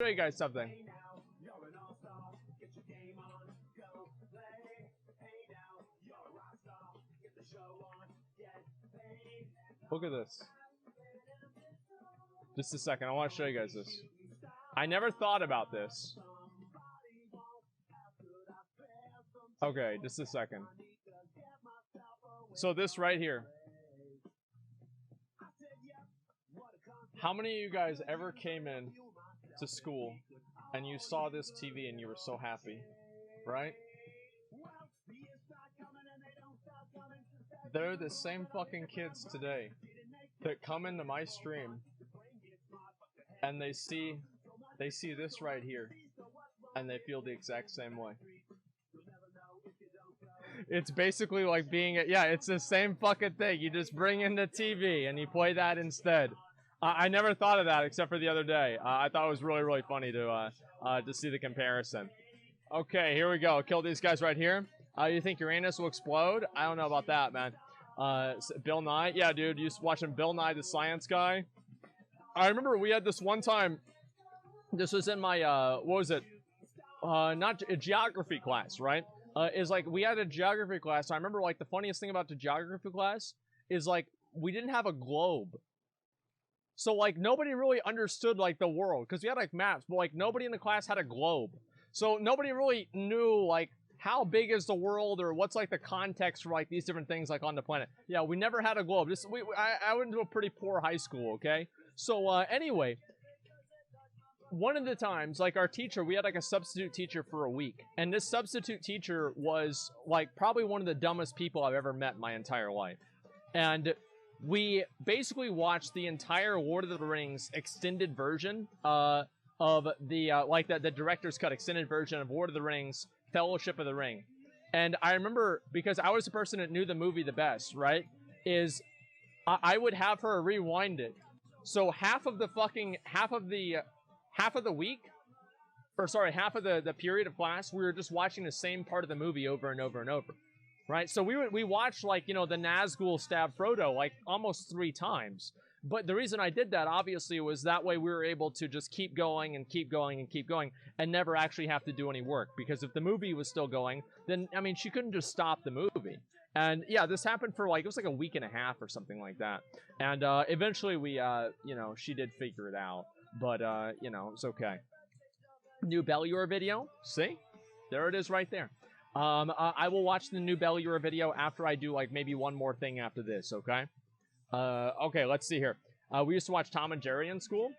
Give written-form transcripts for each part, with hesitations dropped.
Show you guys something. Look at this. Just a second, I want to show you guys this. I never thought about this. Okay, just a second. So this right here. How many of you guys ever came in to school and you saw this TV and you were so happy, right? They're the same fucking kids today that come into my stream and they see this right here and they feel the exact same way. It's basically like being yeah, it's the same fucking thing. You just bring in the TV and you play that instead. I never thought of that except for the other day. I thought it was really, really funny to see the comparison. Okay, here we go. Kill these guys right here. You think Uranus will explode? I don't know about that, man. Bill Nye? Yeah, dude, you watching Bill Nye the Science Guy? I remember we had this one time. This was in my, what was it? Not a geography class, right? Is like, we had a geography class. I remember, like, the funniest thing about the geography class is, like, we didn't have a globe. So, like, nobody really understood, like, the world. Because we had, like, maps, but, like, nobody in the class had a globe. So, nobody really knew, like, how big is the world or what's, like, the context for, like, these different things, like, on the planet. Yeah, we never had a globe. I went to a pretty poor high school, okay? So, anyway, one of the times, like, our teacher, we had, like, a substitute teacher for a week. And this substitute teacher was, like, probably one of the dumbest people I've ever met in my entire life. And we basically watched the entire Lord of the Rings extended version of the, like, the director's cut extended version of Lord of the Rings, Fellowship of the Ring. And I remember, because I was the person that knew the movie the best, right, is I would have her rewind it. So half of the week, or sorry, half of the period of class, we were just watching the same part of the movie over and over and over. Right, so we watched, like, you know, the Nazgul stab Frodo, like, almost 3 times. But the reason I did that, obviously, was that way we were able to just keep going and keep going and keep going and never actually have to do any work. Because if the movie was still going, then, I mean, she couldn't just stop the movie. And, yeah, this happened for, like, it was like a week and a half or something like that. And eventually we, you know, she did figure it out. But, you know, it's okay. New Bellior video. See? There it is right there. I will watch the new Bellior video after I do, like, maybe one more thing after this, okay? Okay, let's see here. We used to watch Tom and Jerry in school.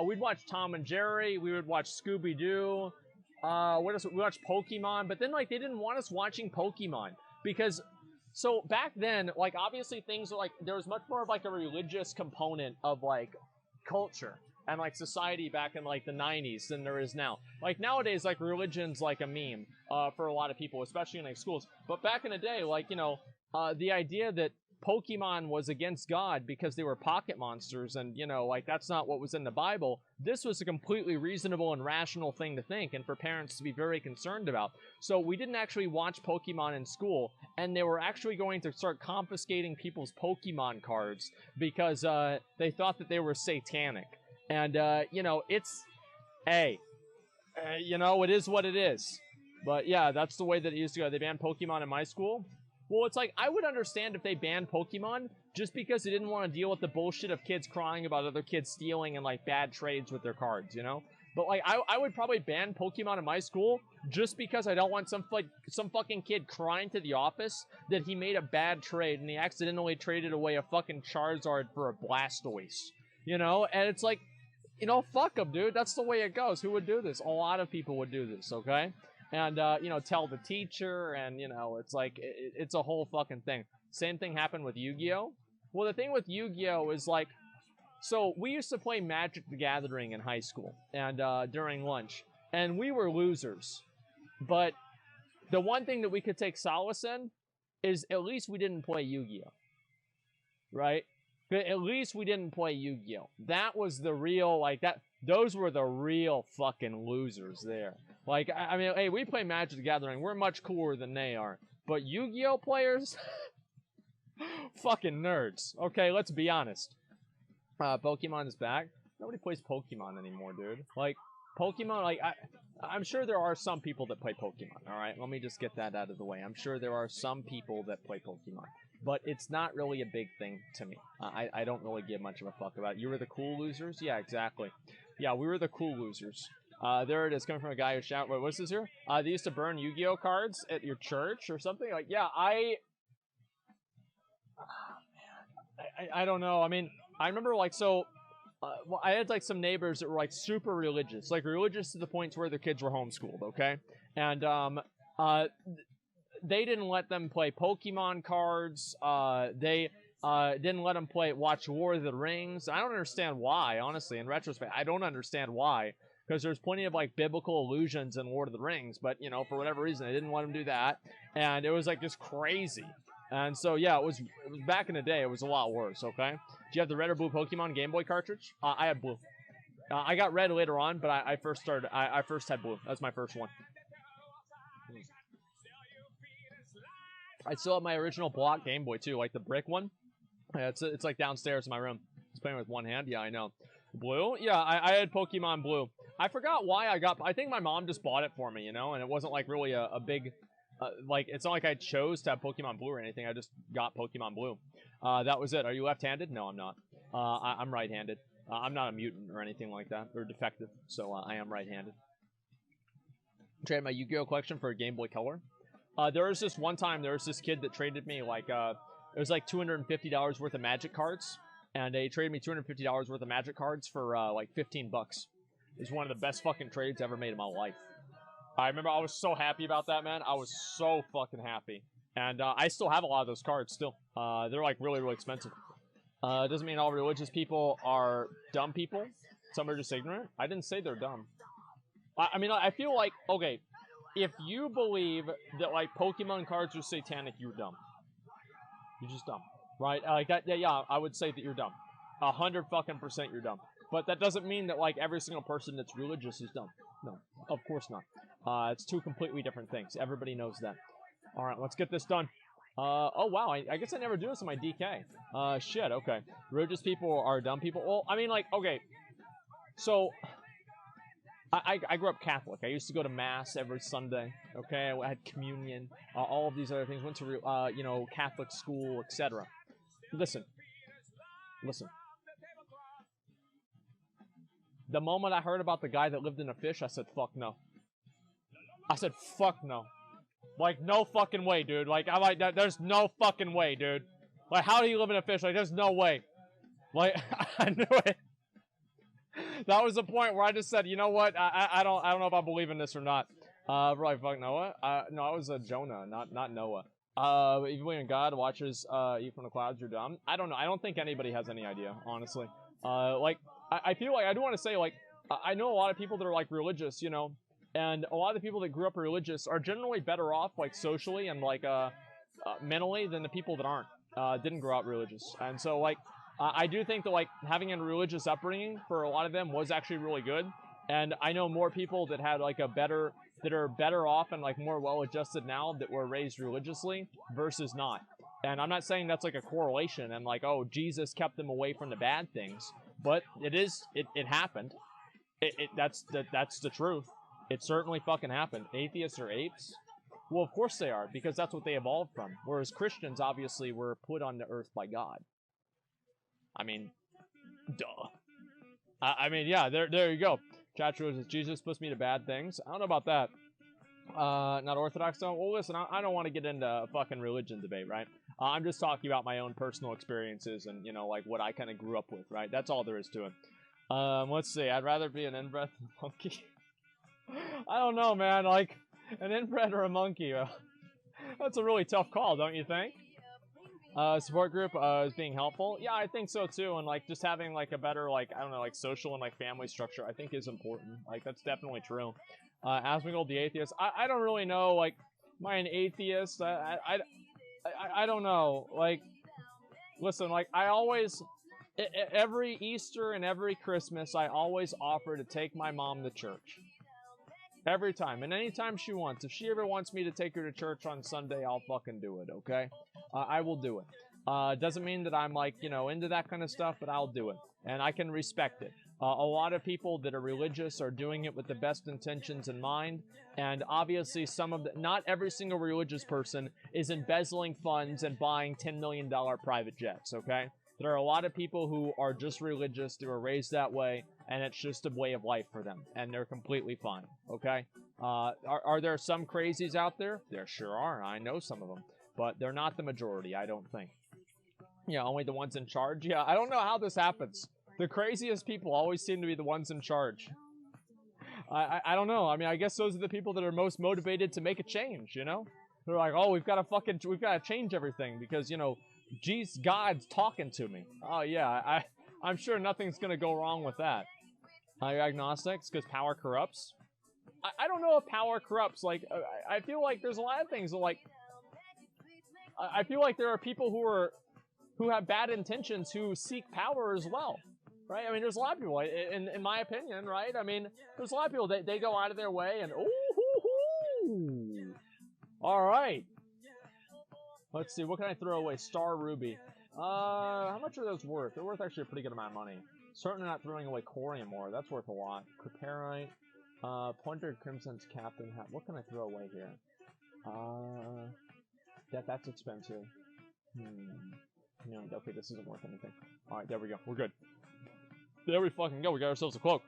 We'd watch Tom and Jerry. We would watch Scooby-Doo. What else? We watched Pokemon. But then, like, they didn't want us watching Pokemon. Because, so, back then, like, obviously things were, like, there was much more of, like, a religious component of, like, culture and, like, society back in, like, the 90s than there is now. Like, nowadays, like, religion's, like, a meme for a lot of people, especially in, like, schools. But back in the day, like, you know, the idea that Pokemon was against God because they were pocket monsters and, you know, like, that's not what was in the Bible. This was a completely reasonable and rational thing to think and for parents to be very concerned about. So we didn't actually watch Pokemon in school, and they were actually going to start confiscating people's Pokemon cards because they thought that they were satanic. And, you know, it's, hey, you know, it is what it is. But, yeah, that's the way that it used to go. They banned Pokemon in my school. Well, it's like, I would understand if they banned Pokemon just because they didn't want to deal with the bullshit of kids crying about other kids stealing and, like, bad trades with their cards, you know? But, like, I would probably ban Pokemon in my school just because I don't want some fucking kid crying to the office that he made a bad trade and he accidentally traded away a fucking Charizard for a Blastoise. You know? And it's like, you know, fuck them, dude. That's the way it goes. Who would do this? A lot of people would do this, okay? And, you know, tell the teacher, and, you know, it's like, it's a whole fucking thing. Same thing happened with Yu-Gi-Oh! Well, the thing with Yu-Gi-Oh! Is, like, so we used to play Magic the Gathering in high school, and, during lunch, and we were losers. But the one thing that we could take solace in is at least we didn't play Yu-Gi-Oh! Right? At least we didn't play Yu-Gi-Oh! That was the real, like, those were the real fucking losers there. Like, I mean, hey, we play Magic the Gathering. We're much cooler than they are. But Yu-Gi-Oh! Players? Fucking nerds. Okay, let's be honest. Pokemon is back. Nobody plays Pokemon anymore, dude. Like, Pokemon, like, I'm sure there are some people that play Pokemon, alright? Let me just get that out of the way. I'm sure there are some people that play Pokemon. But it's not really a big thing to me. I don't really give much of a fuck about it. You were the cool losers? Yeah, exactly. Yeah, we were the cool losers. There it is, coming from a guy who shout. Wait, what's this here? They used to burn Yu-Gi-Oh cards at your church or something? Like, yeah, I don't know. I mean, I remember, like, so... well, I had, like, some neighbors that were, like, super religious. Like, religious to the point where their kids were homeschooled, okay? And, they didn't let them play Pokemon cards. They didn't let them watch War of the Rings. I don't understand why, honestly. In retrospect, I don't understand why. Because there's plenty of, like, biblical allusions in Lord of the Rings. But, you know, for whatever reason, they didn't let them do that. And it was, like, just crazy. And so, yeah, it was back in the day, it was a lot worse, okay? Do you have the red or blue Pokemon Game Boy cartridge? I had blue. I got red later on, but I first had blue. That's my first one. I still have my original block Game Boy, too, like the brick one. Yeah, it's like downstairs in my room. Just playing with one hand. Yeah, I know. Blue? Yeah, I had Pokemon Blue. I forgot why I think my mom just bought it for me, you know? And it wasn't, like, really a big... like, it's not like I chose to have Pokemon Blue or anything. I just got Pokemon Blue. That was it. Are you left-handed? No, I'm not. I'm right-handed. I'm not a mutant or anything like that. Or defective. So, I am right-handed. Traded my Yu-Gi-Oh collection for a Game Boy Color. There was this one time, there was this kid that traded me, like, it was like $250 worth of Magic cards. And they traded me $250 worth of Magic cards for, like, 15 bucks. It was one of the best fucking trades I ever made in my life. I remember I was so happy about that, man. I was so fucking happy. And I still have a lot of those cards still. They're, like, really, really expensive. Doesn't mean all religious people are dumb people. Some are just ignorant. I didn't say they're dumb. I mean, I feel like, okay, if you believe that, like, Pokemon cards are satanic, you're dumb. You're just dumb, right? Like that, yeah, I would say that you're dumb. 100% you're dumb. But that doesn't mean that, like, every single person that's religious is dumb. No, of course not. It's two completely different things. Everybody knows that. All right, let's get this done. Oh, wow, I guess I never do this in my DK. Shit, okay. Religious people are dumb people. Well, I mean, like, okay. So... I grew up Catholic. I used to go to Mass every Sunday, okay? I had communion, all of these other things. Went to, you know, Catholic school, etc. Listen. The moment I heard about the guy that lived in a fish, I said, fuck no. I said, fuck no. Like, no fucking way, dude. Like, I'm like, there's no fucking way, dude. Like, how do you live in a fish? Like, there's no way. Like, I knew it. That was the point where I just said, you know what? I don't know if I believe in this or not. Probably fuck Noah. No, I was Jonah, not Noah. If you believe in God, watches you from the clouds, you're dumb. I don't know. I don't think anybody has any idea, honestly. Like, I feel like I do want to say, like, I know a lot of people that are, like, religious, you know, and a lot of the people that grew up religious are generally better off, like, socially and, like, mentally than the people that aren't, didn't grow up religious. And so, like, I do think that, like, having a religious upbringing for a lot of them was actually really good. And I know more people that had, like, that are better off and, like, more well-adjusted now that were raised religiously versus not. And I'm not saying that's, like, a correlation and, like, oh, Jesus kept them away from the bad things. But it happened. That's the truth. It certainly fucking happened. Atheists are apes? Well, of course they are, because that's what they evolved from. Whereas Christians, obviously, were put on the earth by God. I mean, duh. I mean, yeah, there you go. Chat shows is Jesus supposed to mean to bad things. I don't know about that. Not Orthodox, though. Well, listen, I don't want to get into a fucking religion debate, right? I'm just talking about my own personal experiences and, you know, like, what I kind of grew up with, right? That's all there is to it. Let's see. I'd rather be an inbred than a monkey. I don't know, man. Like, an inbred or a monkey? That's a really tough call, don't you think? Support group is being helpful. Yeah, I think so too. And like just having like a better like I don't know like social and like family structure I think is important. Like that's definitely true. Asmongold the atheist. I don't really know. Like, am I an atheist? I don't know. Like, listen. Like I always every Easter and every Christmas I always offer to take my mom to church. Every time. And anytime she wants. If she ever wants me to take her to church on Sunday, I'll fucking do it, okay? I will do it. Doesn't mean that I'm, like, you know, into that kind of stuff, but I'll do it. And I can respect it. A lot of people that are religious are doing it with the best intentions in mind, and obviously not every single religious person is embezzling funds and buying $10 million private jets, okay? There are a lot of people who are just religious, they were raised that way, and it's just a way of life for them, and they're completely fine, okay? Are there some crazies out there? There sure are, I know some of them, but they're not the majority, I don't think. Yeah, only the ones in charge? Yeah, I don't know how this happens. The craziest people always seem to be the ones in charge. I don't know. I mean, I guess those are the people that are most motivated to make a change, you know? They're like, oh, we've got to change everything because, you know, geez, God's talking to me. Oh, yeah, I'm sure nothing's going to go wrong with that. Are you agnostics? Because power corrupts? I don't know if power corrupts. Like, I feel like there's a lot of things that, like, I feel like there are people who have bad intentions who seek power as well. Right? I mean, there's a lot of people, in my opinion, right? I mean, there's a lot of people, they go out of their way and, ooh, all right. Let's see, what can I throw away? Star Ruby. How much are those worth? They're worth actually a pretty good amount of money. Certainly not throwing away Corium more. That's worth a lot. Preparite. Pointer Crimson's Captain Hat. What can I throw away here? That's expensive. No, okay, this isn't worth anything. All right, there we go. We're good. There we fucking go. We got ourselves a cloak.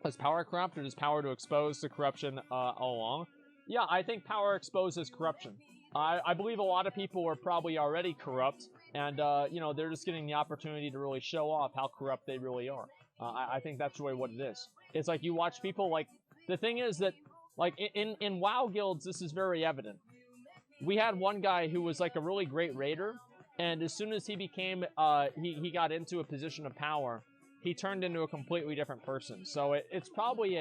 Does power corrupt or does power to expose to corruption all along? Yeah, I think power exposes corruption. I believe a lot of people are probably already corrupt, and, you know, they're just getting the opportunity to really show off how corrupt they really are. I think that's really what it is. It's like you watch people, like, the thing is that, like, in WoW guilds, this is very evident. We had one guy who was, like, a really great raider, and as soon as he became, he got into a position of power, he turned into a completely different person. So it's probably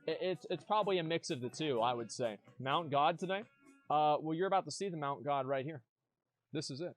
it's probably a mix of the two, I would say. Mount God today? Well, you're about to see the Mount God right here. This is it.